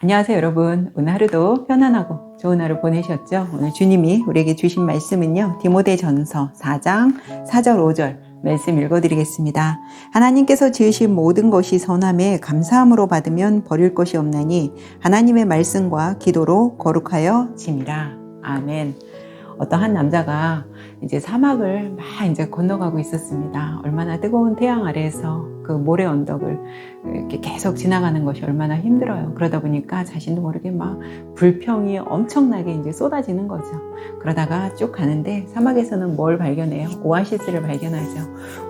안녕하세요 여러분. 오늘 하루도 편안하고 좋은 하루 보내셨죠? 오늘 주님이 우리에게 주신 말씀은요, 디모데전서 4장 4절 5절 말씀 읽어드리겠습니다. 하나님께서 지으신 모든 것이 선함에 감사함으로 받으면 버릴 것이 없나니 하나님의 말씀과 기도로 거룩하여 짐이라. 아멘. 어떤 한 남자가 이제 사막을 막 이제 건너가고 있었습니다. 얼마나 뜨거운 태양 아래에서 그 모래 언덕을 이렇게 계속 지나가는 것이 얼마나 힘들어요. 그러다 보니까 자신도 모르게 막 불평이 엄청나게 이제 쏟아지는 거죠. 그러다가 쭉 가는데 사막에서는 뭘 발견해요? 오아시스를 발견하죠.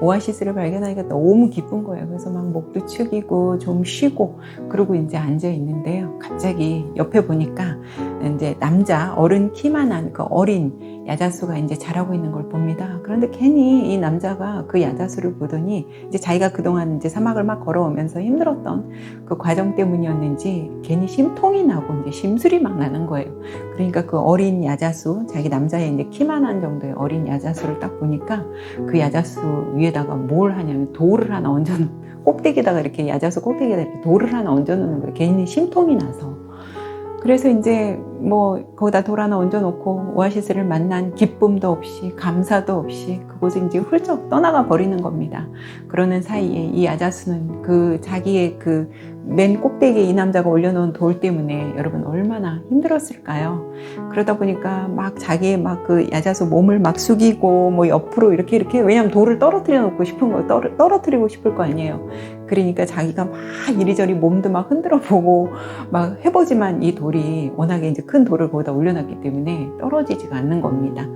오아시스를 발견하니까 너무 기쁜 거예요. 그래서 막 목도 축이고 좀 쉬고 그러고 이제 앉아 있는데요. 갑자기 옆에 보니까 이제 남자 어른 키만한 그 어린 야자수가 이제 자라고 있는 걸 봅니다. 그런데 괜히 이 남자가 그 야자수를 보더니 이제 자기가 그동안 이제 사막을 막 걸어오면서 힘들었던 그 과정 때문이었는지 괜히 심통이 나고 이제 심술이 막 나는 거예요. 그러니까 그 어린 야자수, 자기 남자의 이제 키만한 정도의 어린 야자수를 딱 보니까 그 야자수 위에다가 뭘 하냐면 돌을 하나 얹어놓은, 꼭대기에다가 이렇게 야자수 꼭대기에다 이렇게 돌을 하나 얹어놓는 거예요. 괜히 심통이 나서. 그래서 이제 뭐 거기다 돌 하나 얹어놓고 오아시스를 만난 기쁨도 없이 감사도 없이 그곳에 이제 훌쩍 떠나가 버리는 겁니다. 그러는 사이에 이 야자수는 그 자기의 그 맨 꼭대기에 이 남자가 올려놓은 돌 때문에 여러분 얼마나 힘들었을까요? 그러다 보니까 막 자기의 막 그 야자수 몸을 막 숙이고 뭐 옆으로 이렇게 왜냐면 돌을 떨어뜨려 놓고 싶은 거, 떨어뜨리고 싶을 거 아니에요. 그러니까 자기가 막 이리저리 몸도 막 흔들어 보고 막 해보지만 이 돌이 워낙에 이제 큰 돌을 거기다 올려놨기 때문에 떨어지지가 않는 겁니다.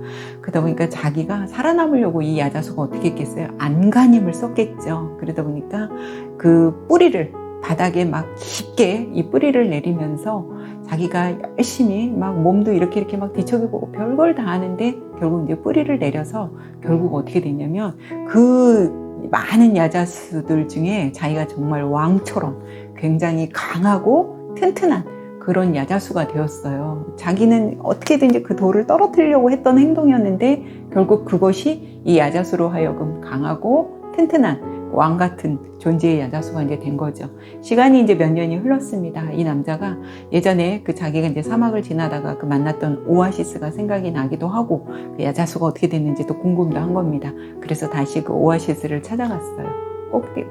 그러다 보니까 자기가 살아남으려고 이 야자수가 어떻게 했겠어요? 안간힘을 썼겠죠. 그러다 보니까 그 뿌리를 바닥에 막 깊게 이 뿌리를 내리면서 자기가 열심히 막 몸도 이렇게 막 뒤척이고 별걸 다 하는데 결국 이제 뿌리를 내려서 결국 어떻게 됐냐면 그 많은 야자수들 중에 자기가 정말 왕처럼 굉장히 강하고 튼튼한 그런 야자수가 되었어요. 자기는 어떻게든지 그 돌을 떨어뜨리려고 했던 행동이었는데 결국 그것이 이 야자수로 하여금 강하고 튼튼한 왕 같은 존재의 야자수가 이제 된 거죠. 시간이 이제 몇 년이 흘렀습니다. 이 남자가 예전에 그 자기가 이제 사막을 지나다가 그 만났던 오아시스가 생각이 나기도 하고 그 야자수가 어떻게 됐는지도 궁금도 한 겁니다. 그래서 다시 그 오아시스를 찾아갔어요.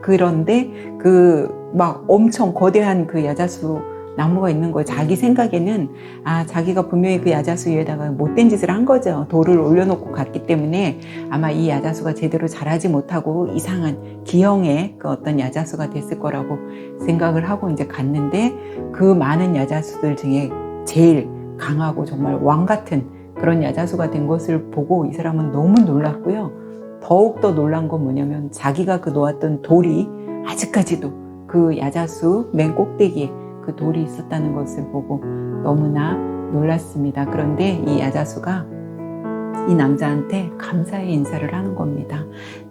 그런데 그 막 엄청 거대한 그 야자수 나무가 있는 거예요. 자기 생각에는 자기가 분명히 그 야자수 위에다가 못된 짓을 한 거죠. 돌을 올려놓고 갔기 때문에 아마 이 야자수가 제대로 자라지 못하고 이상한 기형의 그 어떤 야자수가 됐을 거라고 생각을 하고 이제 갔는데 그 많은 야자수들 중에 제일 강하고 정말 왕 같은 그런 야자수가 된 것을 보고 이 사람은 너무 놀랐고요. 더욱더 놀란 건 뭐냐면 자기가 그 놓았던 돌이 아직까지도 그 야자수 맨 꼭대기에 그 돌이 있었다는 것을 보고 너무나 놀랐습니다. 그런데 이 야자수가 이 남자한테 감사의 인사를 하는 겁니다.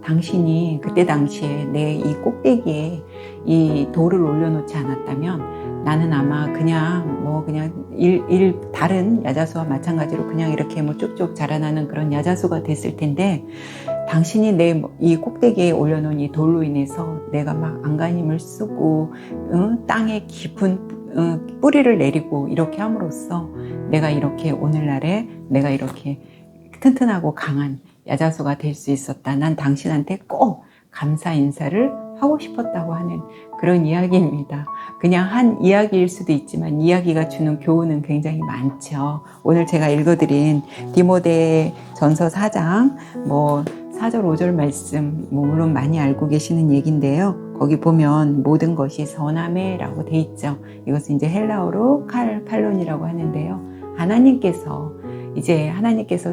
당신이 그때 당시에 내 이 꼭대기에 이 돌을 올려놓지 않았다면 나는 아마 그냥 다른 야자수와 마찬가지로 그냥 이렇게 뭐 쭉쭉 자라나는 그런 야자수가 됐을 텐데 당신이 내 이 꼭대기에 올려놓은 이 돌로 인해서 내가 막 안간힘을 쓰고 땅에 깊은 뿌리를 내리고 이렇게 함으로써 내가 이렇게 오늘날에 내가 이렇게 튼튼하고 강한 야자수가 될 수 있었다. 난 당신한테 꼭 감사 인사를 하고 싶었다고 하는 그런 이야기입니다. 그냥 한 이야기일 수도 있지만 이야기가 주는 교훈은 굉장히 많죠. 오늘 제가 읽어드린 디모데전서 4장 4절 5절 말씀 물론 많이 알고 계시는 얘기인데요. 거기 보면 모든 것이 선함에 라고 돼 있죠. 이것은 이제 헬라어로 칼론이라고 하는데요. 하나님께서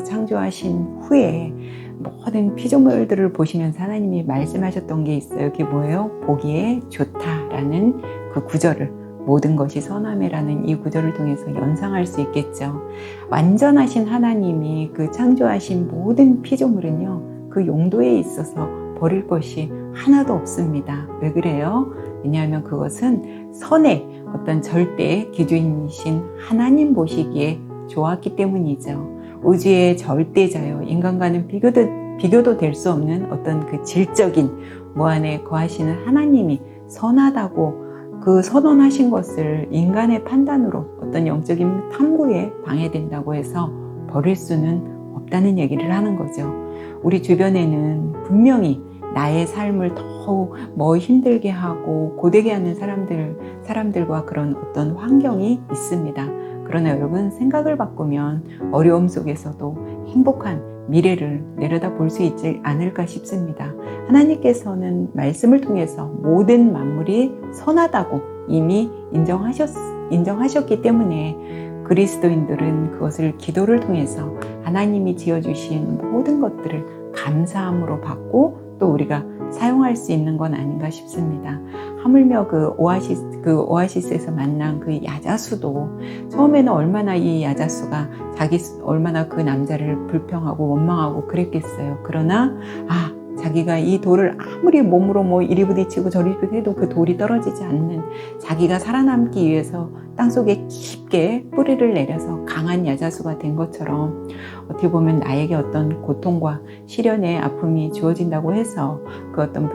창조하신 후에 모든 피조물들을 보시면서 하나님이 말씀하셨던 게 있어요. 그게 뭐예요? 보기에 좋다라는 그 구절을 모든 것이 선함에라는 이 구절을 통해서 연상할 수 있겠죠. 완전하신 하나님이 그 창조하신 모든 피조물은요. 그 용도에 있어서 버릴 것이 하나도 없습니다. 왜 그래요? 왜냐하면 그것은 선의 어떤 절대 기준이신 하나님 보시기에 좋았기 때문이죠. 우주의 절대자요. 인간과는 비교도 될 수 없는 어떤 그 질적인 무한에 거하시는 하나님이 선하다고 그 선언하신 것을 인간의 판단으로 어떤 영적인 탐구에 방해된다고 해서 버릴 수는 없다는 얘기를 하는 거죠. 우리 주변에는 분명히 나의 삶을 더욱 힘들게 하고 고되게 하는 사람들과 그런 어떤 환경이 있습니다. 그러나 여러분, 생각을 바꾸면 어려움 속에서도 행복한 미래를 내려다 볼 수 있지 않을까 싶습니다. 하나님께서는 말씀을 통해서 모든 만물이 선하다고 이미 인정하셨기 때문에 그리스도인들은 그것을 기도를 통해서 하나님이 지어주신 모든 것들을 감사함으로 받고 또 우리가 사용할 수 있는 건 아닌가 싶습니다. 하물며 그 오아시스에서 만난 그 야자수도 처음에는 얼마나 이 야자수가 얼마나 그 남자를 불평하고 원망하고 그랬겠어요. 그러나 자기가 이 돌을 아무리 몸으로 이리 부딪히고 저리 부딪혀도 그 돌이 떨어지지 않는, 자기가 살아남기 위해서 땅속에 깊게 뿌리를 내려서 강한 야자수가 된 것처럼 어떻게 보면 나에게 어떤 고통과 시련의 아픔이 주어진다고 해서 그 어떤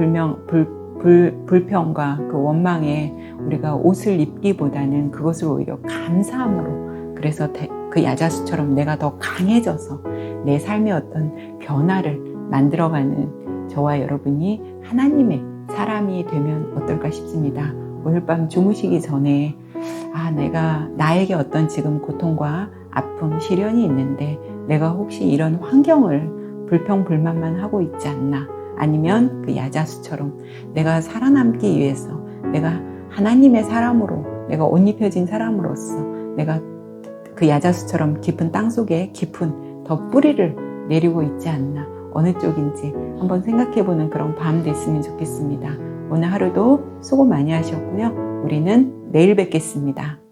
불평과 그 원망에 우리가 옷을 입기보다는 그것을 오히려 감사함으로, 그래서 그 야자수처럼 내가 더 강해져서 내 삶의 어떤 변화를 만들어가는 저와 여러분이 하나님의 사람이 되면 어떨까 싶습니다. 오늘 밤 주무시기 전에 나에게 어떤 지금 고통과 아픔, 시련이 있는데 내가 혹시 이런 환경을 불평불만만 하고 있지 않나, 아니면 그 야자수처럼 내가 살아남기 위해서 내가 하나님의 사람으로, 내가 옷 입혀진 사람으로서 내가 그 야자수처럼 깊은 땅속에 깊은 더 뿌리를 내리고 있지 않나, 어느 쪽인지 한번 생각해보는 그런 밤 됐으면 좋겠습니다. 오늘 하루도 수고 많이 하셨고요. 우리는 내일 뵙겠습니다.